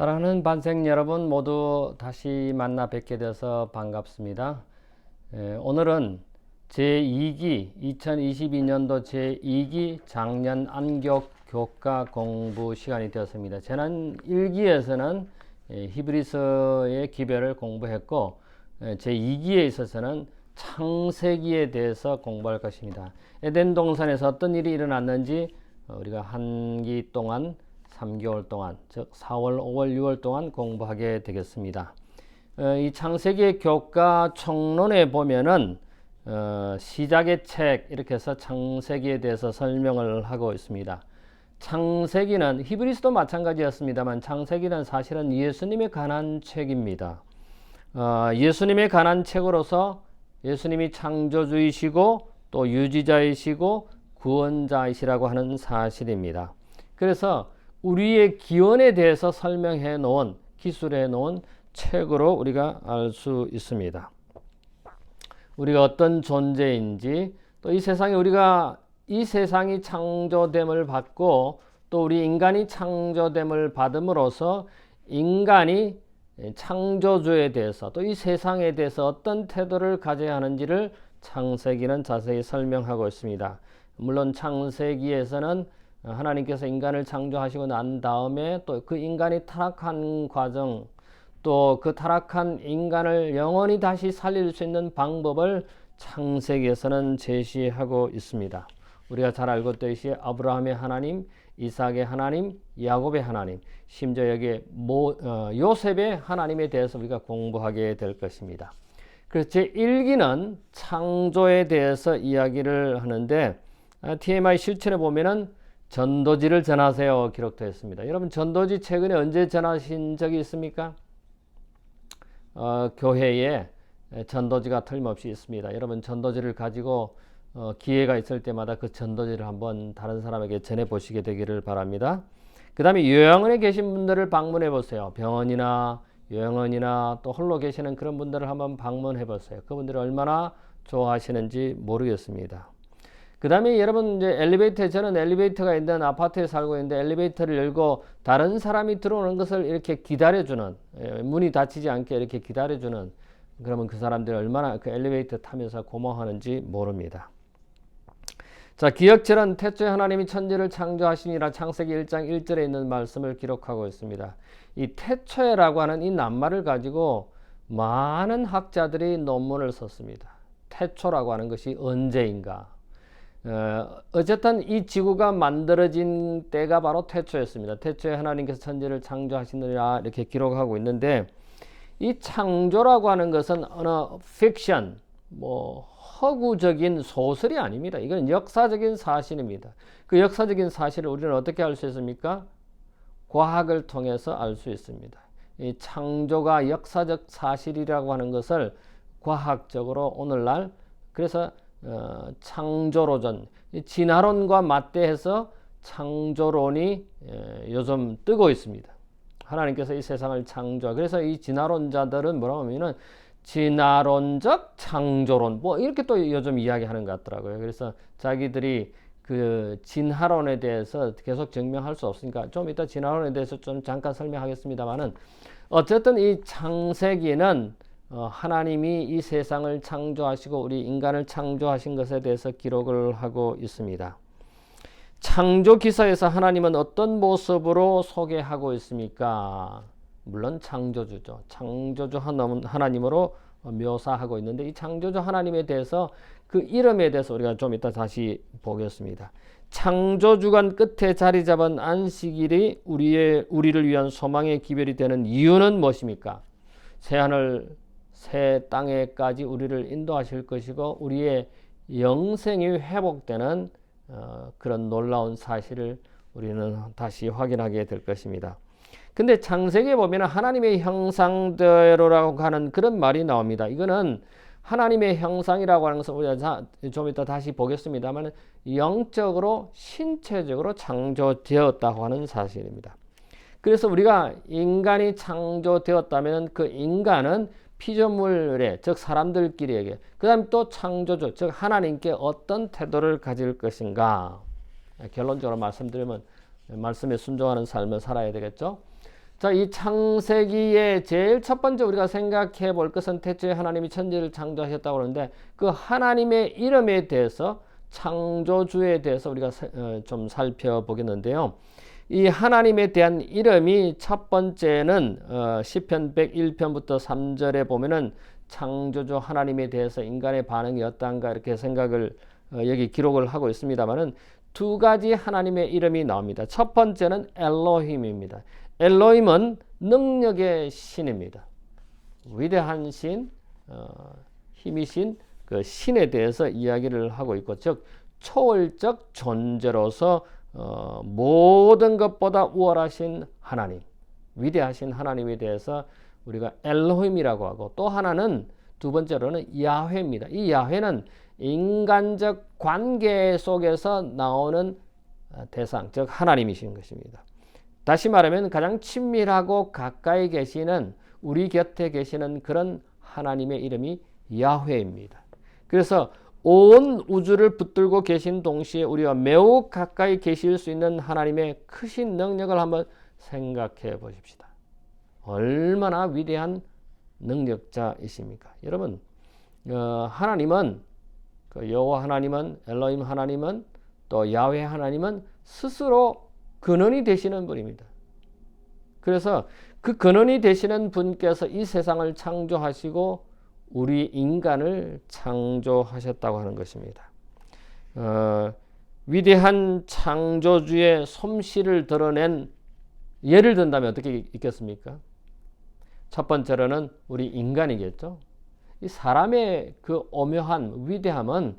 사랑하는 반생 여러분 모두 다시 만나 뵙게 돼서 반갑습니다. 오늘은 제2기 2022년도 제2기 작년 안격 교과 공부 시간이 되었습니다. 지난 1기에서는 히브리서의 기별을 공부했고 제2기에 있어서는 창세기에 대해서 공부할 것입니다. 에덴 동산에서 어떤 일이 일어났는지 우리가 한 기 동안 3개월 동안, 즉 4월, 5월, 6월 동안 공부하게 되겠습니다. 이 창세기 교과 총론에 보면은 시작의 책 이렇게 해서 창세기에 대해서 설명을 하고 있습니다. 창세기는 히브리서도 마찬가지였습니다만 창세기는 사실은 예수님에 관한 책입니다. 예수님에 관한 책으로서 예수님이 창조주이시고 또 유지자이시고 구원자이시라고 하는 사실입니다. 그래서 우리의 기원에 대해서 설명해 놓은, 기술해 놓은 책으로 우리가 알 수 있습니다. 우리가 어떤 존재인지, 또 이 세상에 우리가 이 세상이 창조됨을 받고 또 우리 인간이 창조됨을 받음으로써 인간이 창조주에 대해서 또 이 세상에 대해서 어떤 태도를 가져야 하는지를 창세기는 자세히 설명하고 있습니다. 물론 창세기에서는 하나님께서 인간을 창조하시고 난 다음에 또 그 인간이 타락한 과정, 또 그 타락한 인간을 영원히 다시 살릴 수 있는 방법을 창세기에서는 제시하고 있습니다. 우리가 잘 알고 있듯이 아브라함의 하나님, 이삭의 하나님, 야곱의 하나님, 심지어 여기에 요셉의 하나님에 대해서 우리가 공부하게 될 것입니다. 그래서 제1기는 창조에 대해서 이야기를 하는데 TMI 실천에 보면은 전도지를 전하세요 기록되어 있습니다. 여러분 전도지 최근에 언제 전하신 적이 있습니까? 교회에 전도지가 틀림없이 있습니다. 여러분 전도지를 가지고 기회가 있을 때마다 그 전도지를 한번 다른 사람에게 전해 보시게 되기를 바랍니다. 그 다음에 요양원에 계신 분들을 방문해 보세요. 병원이나 요양원이나 또 홀로 계시는 그런 분들을 한번 방문해 보세요. 그분들이 얼마나 좋아하시는지 모르겠습니다. 그 다음에 여러분 이제 저는 엘리베이터가 있는 아파트에 살고 있는데 엘리베이터를 열고 다른 사람이 들어오는 것을 이렇게 기다려주는, 문이 닫히지 않게 이렇게 기다려주는, 그러면 그 사람들이 얼마나 그 엘리베이터 타면서 고마워하는지 모릅니다. 자, 기역절은 태초에 하나님이 천지를 창조하시니라 창세기 1장 1절에 있는 말씀을 기록하고 있습니다. 이 태초에라고 하는 이 낱말을 가지고 많은 학자들이 논문을 썼습니다. 태초라고 하는 것이 언제인가? 어쨌든 이 지구가 만들어진 때가 바로 태초였습니다. 태초에 하나님께서 천지를 창조하시느라 이렇게 기록하고 있는데 이 창조라고 하는 것은 어느 픽션, 허구적인 소설이 아닙니다. 이건 역사적인 사실입니다. 그 역사적인 사실을 우리는 어떻게 알 수 있습니까? 과학을 통해서 알 수 있습니다. 이 창조가 역사적 사실이라고 하는 것을 과학적으로 오늘날 그래서 창조로전, 진화론과 맞대해서 창조론이 요즘 뜨고 있습니다. 하나님께서 이 세상을 그래서 이 진화론자들은 뭐라고 하면은 진화론적 창조론 이렇게 또 요즘 이야기하는 것 같더라고요. 그래서 자기들이 그 진화론에 대해서 계속 증명할 수 없으니까 좀 이따 진화론에 대해서 좀 잠깐 설명하겠습니다만은 어쨌든 이 창세기는 하나님이 이 세상을 창조하시고 우리 인간을 창조하신 것에 대해서 기록을 하고 있습니다. 창조 기사에서 하나님은 어떤 모습으로 소개하고 있습니까? 물론 창조주죠. 창조주 하나님으로 묘사하고 있는데 이 창조주 하나님에 대해서 그 이름에 대해서 우리가 좀 이따 다시 보겠습니다. 창조주간 끝에 자리 잡은 안식일이 우리를 위한 소망의 기별이 되는 이유는 무엇입니까? 새하늘 새 땅에까지 우리를 인도하실 것이고 우리의 영생이 회복되는 그런 놀라운 사실을 우리는 다시 확인하게 될 것입니다. 근데 창세기에 보면 하나님의 형상대로라고 하는 그런 말이 나옵니다. 이거는 하나님의 형상이라고 하는 것은 우리가 좀 이따 다시 보겠습니다만 영적으로 신체적으로 창조되었다고 하는 사실입니다. 그래서 우리가 인간이 창조되었다면 그 인간은 피조물에 즉 사람들끼리에게 그 다음에 또 창조주 즉 하나님께 어떤 태도를 가질 것인가 결론적으로 말씀드리면 말씀에 순종하는 삶을 살아야 되겠죠. 자, 이 창세기의 제일 첫 번째 우리가 생각해 볼 것은 태초에 하나님이 천지를 창조하셨다고 하는데 그 하나님의 이름에 대해서 창조주에 대해서 우리가 좀 살펴보겠는데요. 이 하나님에 대한 이름이 첫 번째는 시편 101편부터 3절에 보면은 창조주 하나님에 대해서 인간의 반응이 어떠한가 이렇게 생각을 여기 기록을 하고 있습니다만은 두 가지 하나님의 이름이 나옵니다. 첫 번째는 엘로힘입니다. 엘로힘은 능력의 신입니다. 위대한 신, 힘이신 그 신에 대해서 이야기를 하고 있고, 즉 초월적 존재로서 모든 것보다 우월하신 하나님, 위대하신 하나님에 대해서 우리가 엘로힘이라고 하고, 또 하나는 두 번째로는 야훼입니다. 이 야훼는 인간적 관계 속에서 나오는 대상, 즉 하나님이신 것입니다. 다시 말하면 가장 친밀하고 가까이 계시는, 우리 곁에 계시는 그런 하나님의 이름이 야훼입니다. 그래서 온 우주를 붙들고 계신 동시에 우리와 매우 가까이 계실 수 있는 하나님의 크신 능력을 한번 생각해 보십시다. 얼마나 위대한 능력자이십니까? 여러분, 하나님은, 여호와 하나님은, 엘로힘 하나님은, 또 야훼 하나님은 스스로 근원이 되시는 분입니다. 그래서 그 근원이 되시는 분께서 이 세상을 창조하시고 우리 인간을 창조하셨다고 하는 것입니다. 위대한 창조주의 솜씨를 드러낸 예를 든다면 어떻게 있겠습니까? 첫 번째로는 우리 인간이겠죠. 이 사람의 그 오묘한 위대함은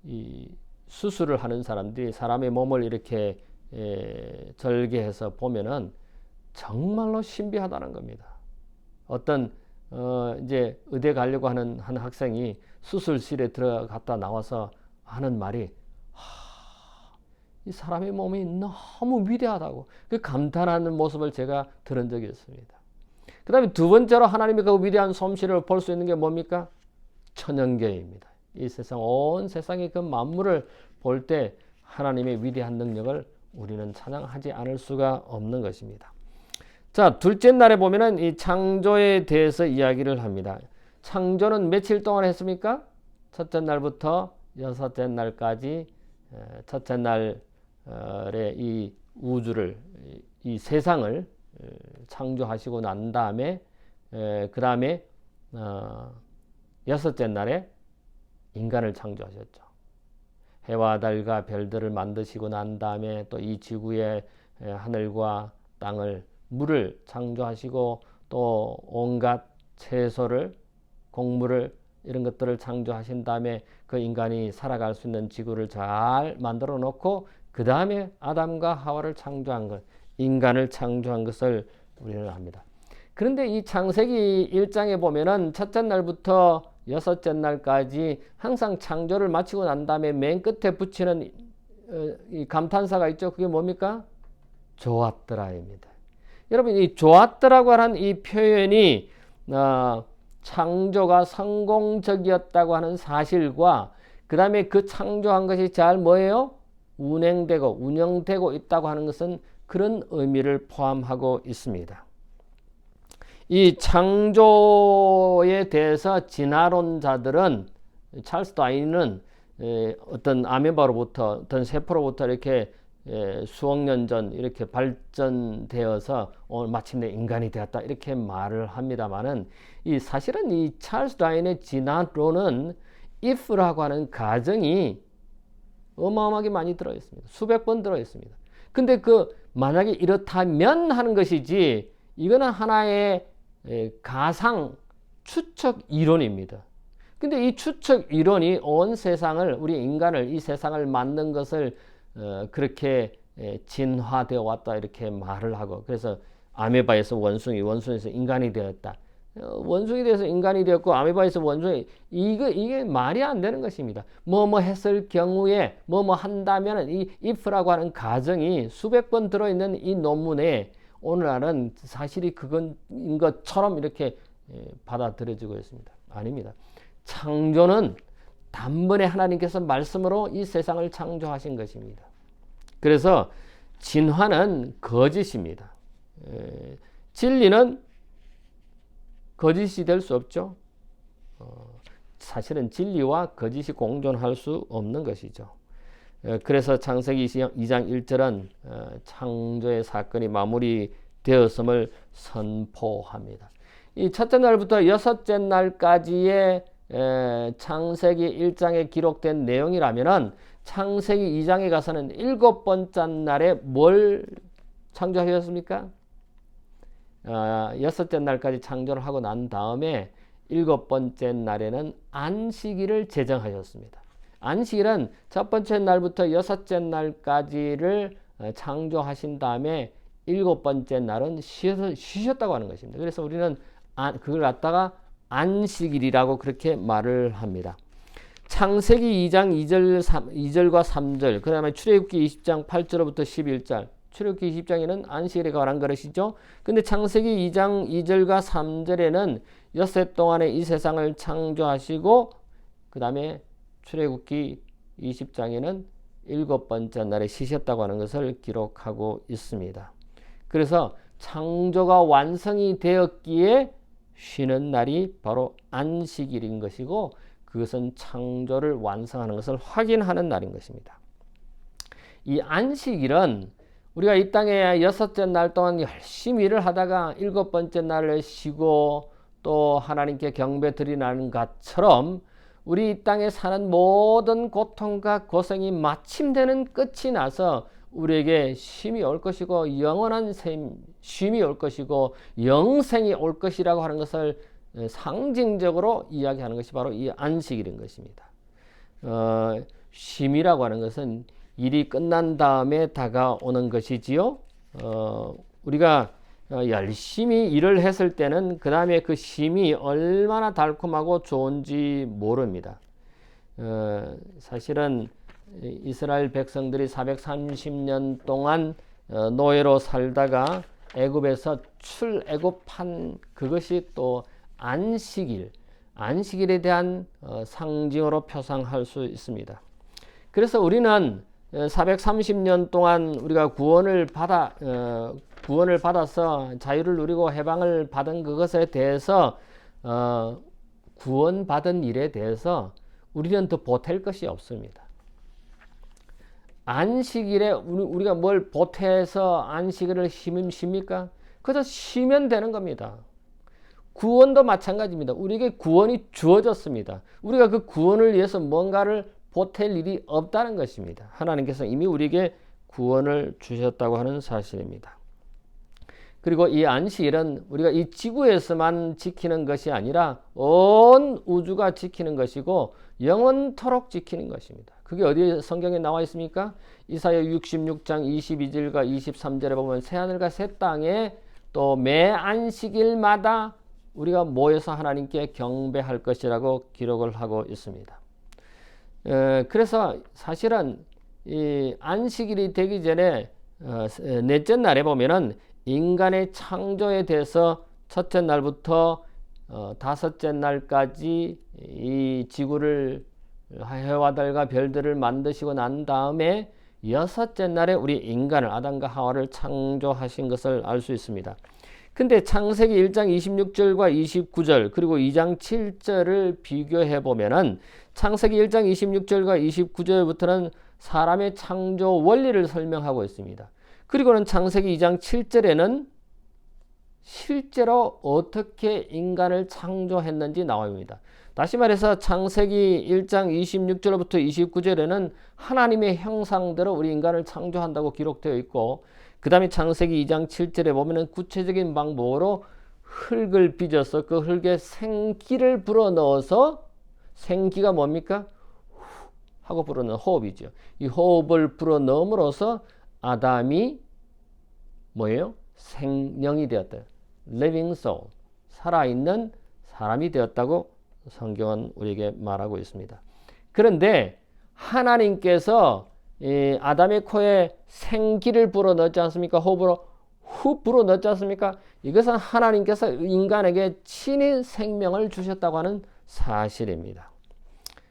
이 수술을 하는 사람들이 사람의 몸을 이렇게 절개해서 보면은 정말로 신비하다는 겁니다. 어떤 이제 의대 가려고 하는 한 학생이 수술실에 들어갔다 나와서 하는 말이, 이 사람의 몸이 너무 위대하다고 그 감탄하는 모습을 제가 들은 적이 있습니다. 그 다음에 두 번째로 하나님의 그 위대한 솜씨를 볼 수 있는 게 뭡니까? 천연계입니다. 이 세상, 온 세상의 그 만물을 볼 때 하나님의 위대한 능력을 우리는 찬양하지 않을 수가 없는 것입니다. 자, 둘째 날에 보면은 이 창조에 대해서 이야기를 합니다. 창조는 며칠 동안 했습니까? 첫째 날부터 여섯째 날까지, 첫째 날에 이 우주를, 이 세상을 창조하시고 난 다음에, 그 다음에 여섯째 날에 인간을 창조하셨죠. 해와 달과 별들을 만드시고 난 다음에 또 이 지구의 하늘과 땅을, 물을 창조하시고 또 온갖 채소를, 곡물을, 이런 것들을 창조하신 다음에 그 인간이 살아갈 수 있는 지구를 잘 만들어 놓고 그 다음에 아담과 하와를 창조한 것, 인간을 창조한 것을 우리는 합니다. 그런데 이 창세기 1장에 보면은 첫째 날부터 여섯째 날까지 항상 창조를 마치고 난 다음에 맨 끝에 붙이는 이 감탄사가 있죠. 그게 뭡니까? 좋았더라입니다. 여러분, 이 좋았더라고 하는 이 표현이 창조가 성공적이었다고 하는 사실과 그 다음에 그 창조한 것이 잘 뭐예요? 운영되고 있다고 하는 것은 그런 의미를 포함하고 있습니다. 이 창조에 대해서 진화론자들은, 찰스 다윈은 어떤 아메바로부터, 어떤 세포로부터 이렇게 수억 년 전 이렇게 발전되어서 마침내 인간이 되었다 이렇게 말을 합니다만은, 이 사실은 이 찰스 다윈의 진화론은 if라고 하는 가정이 어마어마하게 많이 들어 있습니다. 수백 번 들어 있습니다. 근데 그 만약에 이렇다면 하는 것이지, 이거는 하나의 가상 추측 이론입니다. 근데 이 추측 이론이 온 세상을, 우리 인간을, 이 세상을 만든 것을 그렇게 진화되어 왔다 이렇게 말을 하고, 그래서 아메바에서 원숭이, 원숭이에서 인간이 되었다, 원숭이 돼서 인간이 되었고 아메바에서 원숭이, 이게 말이 안 되는 것입니다. 뭐뭐 했을 경우에 뭐뭐 한다면, 이 if라고 하는 가정이 수백 번 들어있는 이 논문에 오늘날은 사실이 그건 것처럼 이렇게 받아들여지고 있습니다. 아닙니다. 창조는 단번에 하나님께서 말씀으로 이 세상을 창조하신 것입니다. 그래서 진화는 거짓입니다. 진리는 거짓이 될 수 없죠. 사실은 진리와 거짓이 공존할 수 없는 것이죠. 그래서 창세기 2장 1절은 창조의 사건이 마무리되었음을 선포합니다. 이 첫째 날부터 여섯째 날까지의 창세기 1장에 기록된 내용이라면은 창세기 2장에 가서는 일곱 번째 날에 뭘 창조하셨습니까? 여섯째 날까지 창조를 하고 난 다음에 일곱 번째 날에는 안식일을 제정하셨습니다. 안식일은 첫 번째 날부터 여섯째 날까지를 창조하신 다음에 일곱 번째 날은 쉬셨다고 하는 것입니다. 그래서 우리는 그걸 갖다가 안식일이라고 그렇게 말을 합니다. 창세기 2장 2절과 3절, 그 다음에 출애굽기 20장 8절부터 11절, 출애굽기 20장에는 안식일에 관한 것이죠. 근데 창세기 2장 2절과 3절에는 엿새 동안에 이 세상을 창조하시고, 그 다음에 출애굽기 20장에는 일곱 번째 날에 쉬셨다고 하는 것을 기록하고 있습니다. 그래서 창조가 완성이 되었기에 쉬는 날이 바로 안식일인 것이고, 그것은 창조를 완성하는 것을 확인하는 날인 것입니다. 이 안식일은 우리가 이 땅에 여섯째 날 동안 열심히 일을 하다가 일곱 번째 날을 쉬고 또 하나님께 경배 드리는 것처럼 우리 이 땅에 사는 모든 고통과 고생이 마침되는 끝이 나서 우리에게 쉼이 올 것이고 영원한 쉼이 올 것이고 영생이 올 것이라고 하는 것을 상징적으로 이야기하는 것이 바로 이 안식일인 것입니다. 쉼이라고 하는 것은 일이 끝난 다음에 다가오는 것이지요. 우리가 열심히 일을 했을 때는 그 다음에 그 쉼이 얼마나 달콤하고 좋은지 모릅니다. 사실은 이스라엘 백성들이 430년 동안 노예로 살다가 애굽에서 출애굽한 그것이 또 안식일에 대한 상징으로 표상할 수 있습니다. 그래서 우리는 430년 동안 우리가 구원을 받아서 자유를 누리고 해방을 받은 그것에 대해서 구원받은 일에 대해서 우리는 더 보탤 것이 없습니다. 안식일에 우리가 뭘 보태서 안식일을 쉽니까? 그저 쉬면 되는 겁니다. 구원도 마찬가지입니다. 우리에게 구원이 주어졌습니다. 우리가 그 구원을 위해서 뭔가를 보탤 일이 없다는 것입니다. 하나님께서 이미 우리에게 구원을 주셨다고 하는 사실입니다. 그리고 이 안식일은 우리가 이 지구에서만 지키는 것이 아니라 온 우주가 지키는 것이고 영원토록 지키는 것입니다. 그게 어디 성경에 나와 있습니까? 이사야 66장 22절과 23절에 보면 새하늘과 새 땅에 또 매 안식일마다 우리가 모여서 하나님께 경배할 것이라고 기록을 하고 있습니다. 그래서 사실은 이 안식일이 되기 전에 넷째 날에 보면은 인간의 창조에 대해서 첫째 날부터 다섯째 날까지 이 지구를 해와 달과 별들을 만드시고 난 다음에 여섯째 날에 우리 인간을 아담과 하와를 창조하신 것을 알 수 있습니다. 근데 창세기 1장 26절과 29절 그리고 2장 7절을 비교해 보면은 창세기 1장 26절과 29절부터는 사람의 창조 원리를 설명하고 있습니다. 그리고는 창세기 2장 7절에는 실제로 어떻게 인간을 창조했는지 나옵니다. 다시 말해서 창세기 1장 26절부터 29절에는 하나님의 형상대로 우리 인간을 창조한다고 기록되어 있고, 그 다음에 창세기 2장 7절에 보면은 구체적인 방법으로 흙을 빚어서 그 흙에 생기를 불어넣어서, 생기가 뭡니까? 하고 불어넣은 호흡이죠. 이 호흡을 불어넣음으로써 아담이 뭐예요? 생명이 되었다. living soul, 살아있는 사람이 되었다고 성경은 우리에게 말하고 있습니다. 그런데 하나님께서 이 아담의 코에 생기를 불어넣지 않습니까? 호흡으로 후 불어넣지 않습니까? 이것은 하나님께서 인간에게 친히 생명을 주셨다고 하는 사실입니다.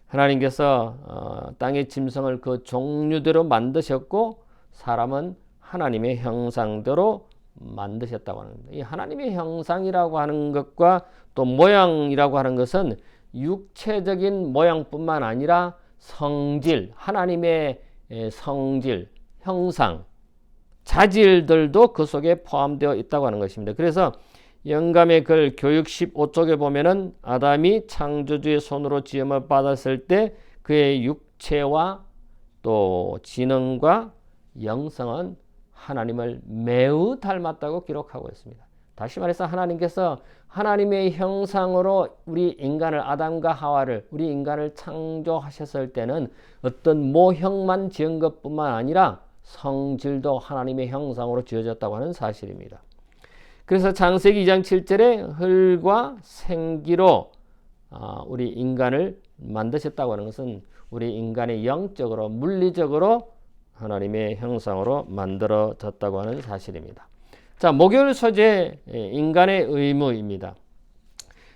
하나님께서 땅의 짐승을 그 종류대로 만드셨고, 사람은 하나님의 형상대로 만드셨다고 하는 겁니다. 이 하나님의 형상이라고 하는 것과 또 모양이라고 하는 것은 육체적인 모양뿐만 아니라 성질, 하나님의 성질, 형상, 자질들도 그 속에 포함되어 있다고 하는 것입니다. 그래서 영감의 글 교육 15쪽에 보면은 아담이 창조주의 손으로 지음을 받았을 때 그의 육체와 또 지능과 영성은 하나님을 매우 닮았다고 기록하고 있습니다. 다시 말해서 하나님께서 하나님의 형상으로 우리 인간을 아담과 하와를 우리 인간을 창조하셨을 때는 어떤 모형만 지은 것뿐만 아니라 성질도 하나님의 형상으로 지어졌다고 하는 사실입니다. 그래서 창세기 2장 7절에 흙과 생기로 우리 인간을 만드셨다고 하는 것은 우리 인간의 영적으로 물리적으로 하나님의 형상으로 만들어졌다고 하는 사실입니다. 자, 목요일 소재 인간의 의무입니다.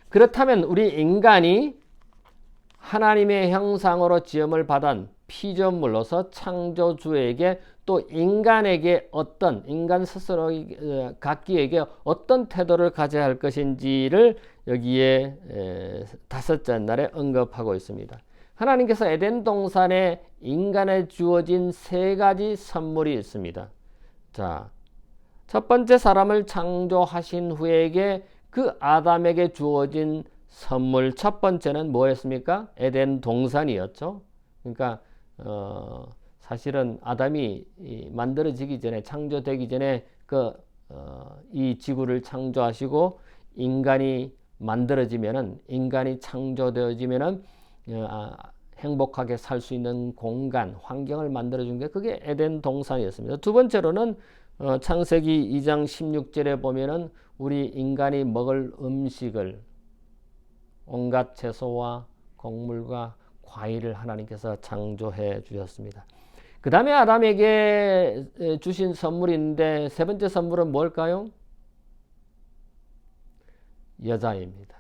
그렇다면 우리 인간이 하나님의 형상으로 지음을 받은 피조물로서 창조주에게 또 인간에게 어떤 인간 스스로 각기에게 어떤 태도를 가져야 할 것인지를 여기에 다섯째 날에 언급하고 있습니다. 하나님께서 에덴 동산에 인간에 주어진 세 가지 선물이 있습니다. 자, 첫 번째 사람을 창조하신 후에 그 아담에게 주어진 선물 첫 번째는 뭐였습니까? 에덴 동산이었죠. 그러니까 사실은 아담이 만들어지기 전에 창조되기 전에 이 지구를 창조하시고 인간이 만들어지면은 인간이 창조되어지면은 행복하게 살 수 있는 공간, 환경을 만들어준 게 그게 에덴 동산이었습니다. 두 번째로는 창세기 2장 16절에 보면은 우리 인간이 먹을 음식을 온갖 채소와 곡물과 과일을 하나님께서 창조해 주셨습니다. 그 다음에 아담에게 주신 선물이 있는데 세 번째 선물은 뭘까요? 여자입니다.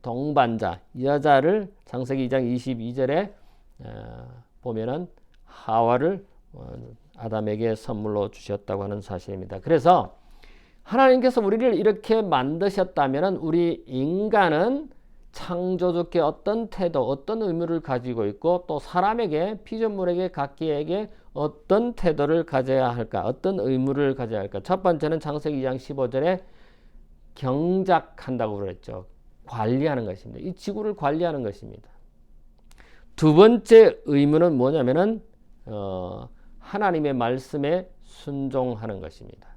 동반자, 여자를 창세기 2장 22절에 보면은 하와를 아담에게 선물로 주셨다고 하는 사실입니다. 그래서 하나님께서 우리를 이렇게 만드셨다면 우리 인간은 창조주께 어떤 태도, 어떤 의무를 가지고 있고 또 사람에게, 피조물에게, 각기에게 어떤 태도를 가져야 할까, 어떤 의무를 가져야 할까. 첫 번째는 창세기 2장 15절에 경작한다고 그랬죠. 관리하는 것입니다. 이 지구를 관리하는 것입니다. 두 번째 의무는 뭐냐면은 하나님의 말씀에 순종하는 것입니다.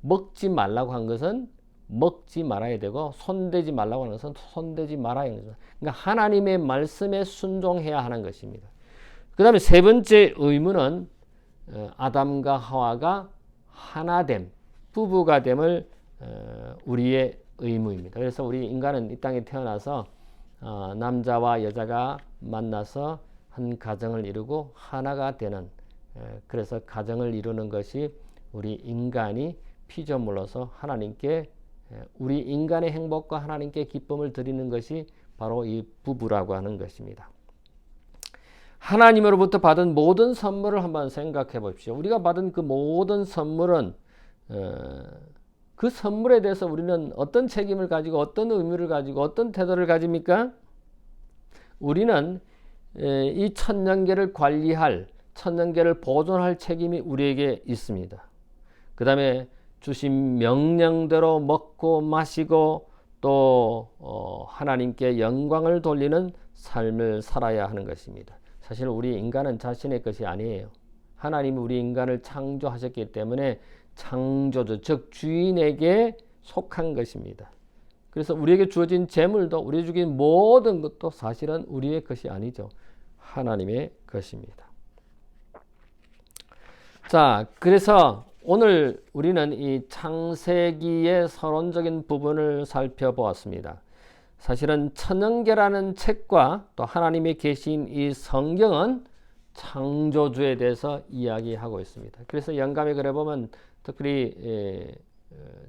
먹지 말라고 한 것은 먹지 말아야 되고 손대지 말라고 하는 것은 손대지 말아야 하는 것입니다. 그러니까 하나님의 말씀에 순종해야 하는 것입니다. 그 다음에 세 번째 의무는 아담과 하와가 하나됨, 부부가 됨을 우리의 의무입니다. 그래서 우리 인간은 이 땅에 태어나서 남자와 여자가 만나서 한 가정을 이루고 하나가 되는, 그래서 가정을 이루는 것이 우리 인간이 피조물로서 하나님께, 우리 인간의 행복과 하나님께 기쁨을 드리는 것이 바로 이 부부라고 하는 것입니다. 하나님으로부터 받은 모든 선물을 한번 생각해 보십시오. 우리가 받은 그 모든 선물은 그 선물에 대해서 우리는 어떤 책임을 가지고 어떤 의무를 가지고 어떤 태도를 가집니까? 우리는 이 천년계를 관리할, 천년계를 보존할 책임이 우리에게 있습니다. 그 다음에 주신 명령대로 먹고 마시고 또 하나님께 영광을 돌리는 삶을 살아야 하는 것입니다. 사실 우리 인간은 자신의 것이 아니에요. 하나님이 우리 인간을 창조하셨기 때문에 창조주, 즉 주인에게 속한 것입니다. 그래서 우리에게 주어진 재물도, 우리에게 주어진 모든 것도 사실은 우리의 것이 아니죠. 하나님의 것입니다. 자, 그래서 오늘 우리는 이 창세기의 서론적인 부분을 살펴보았습니다. 사실은 천연계라는 책과 또 하나님의 계신 이 성경은 창조주에 대해서 이야기하고 있습니다. 그래서 영감의 글에 보면 특히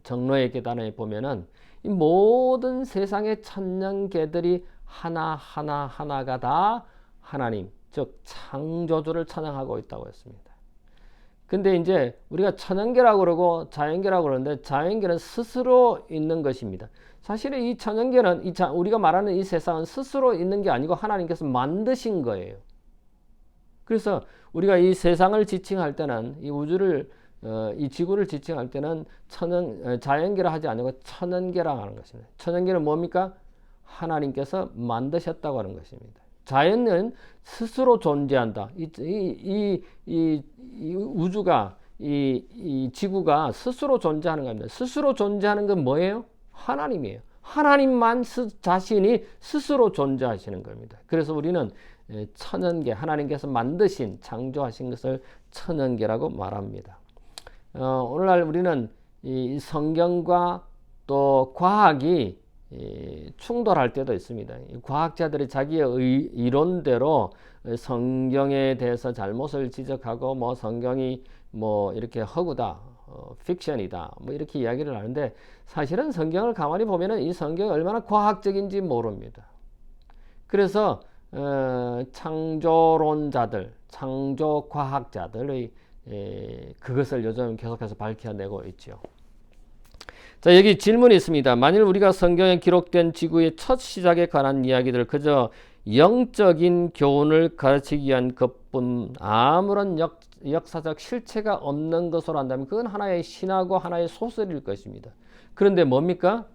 정로의 계단에 보면은 이 모든 세상의 천년계들이 하나가 다 하나님, 즉 창조주를 찬양하고 있다고 했습니다. 근데 이제 우리가 천연계라고 그러고 자연계라고 그러는데 자연계는 스스로 있는 것입니다. 사실은 이 천연계는 우리가 말하는 이 세상은 스스로 있는 게 아니고 하나님께서 만드신 거예요. 그래서 우리가 이 세상을 지칭할 때는 이 우주를 이 지구를 지칭할 때는 자연계라 하지 않고 천연계라 하는 것입니다. 천연계는 뭡니까? 하나님께서 만드셨다고 하는 것입니다. 자연은 스스로 존재한다. 이 우주가 이 지구가 스스로 존재하는 겁니다. 스스로 존재하는 건 뭐예요? 하나님이에요. 하나님만 자신이 스스로 존재하시는 겁니다. 그래서 우리는 천연계, 하나님께서 만드신 창조하신 것을 천연계라고 말합니다. 오늘날 우리는 이 성경과 또 과학이 충돌할 때도 있습니다. 과학자들이 자기의 이론대로 성경에 대해서 잘못을 지적하고 뭐 성경이 뭐 이렇게 허구다, 픽션이다, 뭐 이렇게 이야기를 하는데 사실은 성경을 가만히 보면은 이 성경이 얼마나 과학적인지 모릅니다. 그래서 창조론자들, 창조과학자들의 그것을 요즘 계속해서 밝혀내고 있죠. 자, 여기 질문이 있습니다. 만일 우리가 성경에 기록된 지구의 첫 시작에 관한 이야기들 그저 영적인 교훈을 가르치기 위한 것뿐 아무런 역사적 실체가 없는 것으로 한다면 그건 하나의 신화고 하나의 소설일 것입니다. 그런데 뭡니까?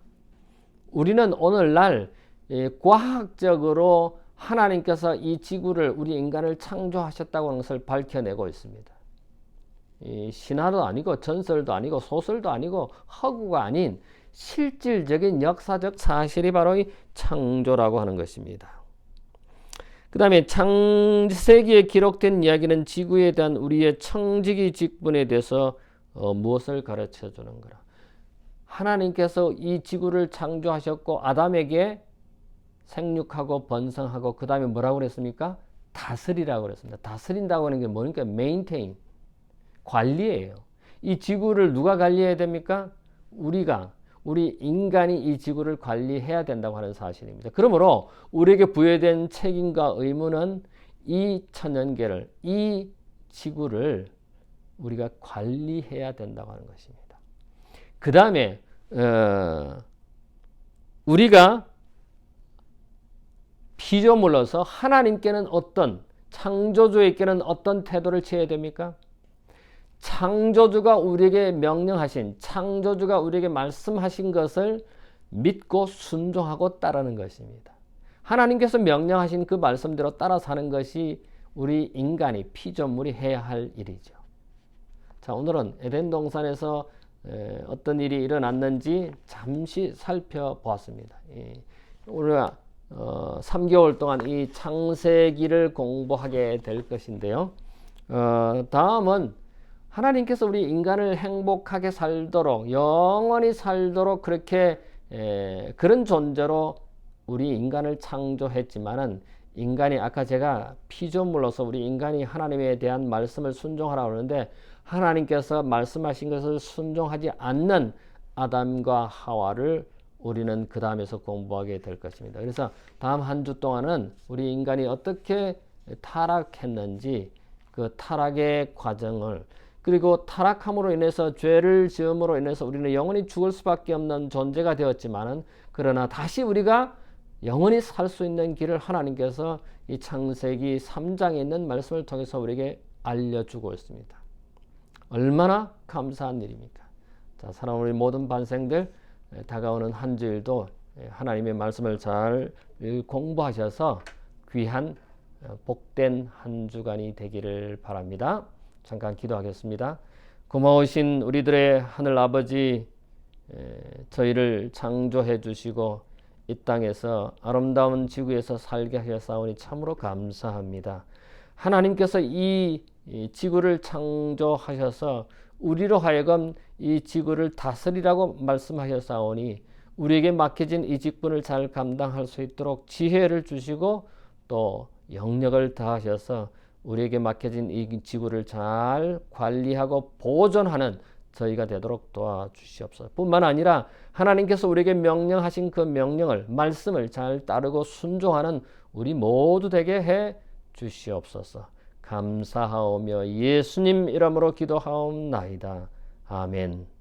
우리는 오늘날 과학적으로 하나님께서 이 지구를 우리 인간을 창조하셨다고 하는 것을 밝혀내고 있습니다. 이 신화도 아니고 전설도 아니고 소설도 아니고 허구가 아닌 실질적인 역사적 사실이 바로 이 창조라고 하는 것입니다. 그 다음에 창세기에 기록된 이야기는 지구에 대한 우리의 청지기 직분에 대해서 무엇을 가르쳐 주는 거라. 하나님께서 이 지구를 창조하셨고 아담에게 생육하고 번성하고 그 다음에 뭐라고 그랬습니까? 다스리라고 그랬습니다. 다스린다고 하는 게 뭐니까? 메인테인, 관리예요. 이 지구를 누가 관리해야 됩니까? 우리 인간이 이 지구를 관리해야 된다고 하는 사실입니다. 그러므로 우리에게 부여된 책임과 의무는 이 천연계를, 이 지구를 우리가 관리해야 된다고 하는 것입니다. 그 다음에 우리가 피조물로서 하나님께는 창조주에게는 어떤 태도를 취해야 됩니까? 창조주가 우리에게 명령하신, 창조주가 우리에게 말씀하신 것을 믿고 순종하고 따르는 것입니다. 하나님께서 명령하신 그 말씀대로 따라 사는 것이 우리 인간이, 피조물이 해야 할 일이죠. 자, 오늘은 에덴 동산에서 어떤 일이 일어났는지 잠시 살펴보았습니다. 우리가 3개월 동안 이 창세기를 공부하게 될 것인데요. 다음은 하나님께서 우리 인간을 행복하게 살도록, 영원히 살도록 그렇게 그런 존재로 우리 인간을 창조했지만은 인간이 아까 제가 피조물로서 우리 인간이 하나님에 대한 말씀을 순종하라고 하는데 하나님께서 말씀하신 것을 순종하지 않는 아담과 하와를 우리는 그 다음에서 공부하게 될 것입니다. 그래서 다음 한 주 동안은 우리 인간이 어떻게 타락했는지 그 타락의 과정을, 그리고 타락함으로 인해서 죄를 지음으로 인해서 우리는 영원히 죽을 수밖에 없는 존재가 되었지만은 그러나 다시 우리가 영원히 살 수 있는 길을 하나님께서 이 창세기 3장에 있는 말씀을 통해서 우리에게 알려주고 있습니다. 얼마나 감사한 일입니까? 자, 사랑하는 우리 모든 반생들, 다가오는 한 주일도 하나님의 말씀을 잘 공부하셔서 귀한 복된 한 주간이 되기를 바랍니다. 잠깐 기도하겠습니다. 고마우신 우리들의 하늘 아버지, 저희를 창조해 주시고 이 땅에서 아름다운 지구에서 살게 하셨사오니 참으로 감사합니다. 하나님께서 이 지구를 창조하셔서 우리로 하여금 이 지구를 다스리라고 말씀하셨사오니 우리에게 맡겨진 이 직분을 잘 감당할 수 있도록 지혜를 주시고 또 영력을 다하셔서 우리에게 맡겨진 이 지구를 잘 관리하고 보존하는 저희가 되도록 도와주시옵소서. 뿐만 아니라 하나님께서 우리에게 명령하신 그 명령을, 말씀을 잘 따르고 순종하는 우리 모두 되게 해 주시옵소서. 감사하오며 예수님 이름으로 기도하옵나이다. 아멘.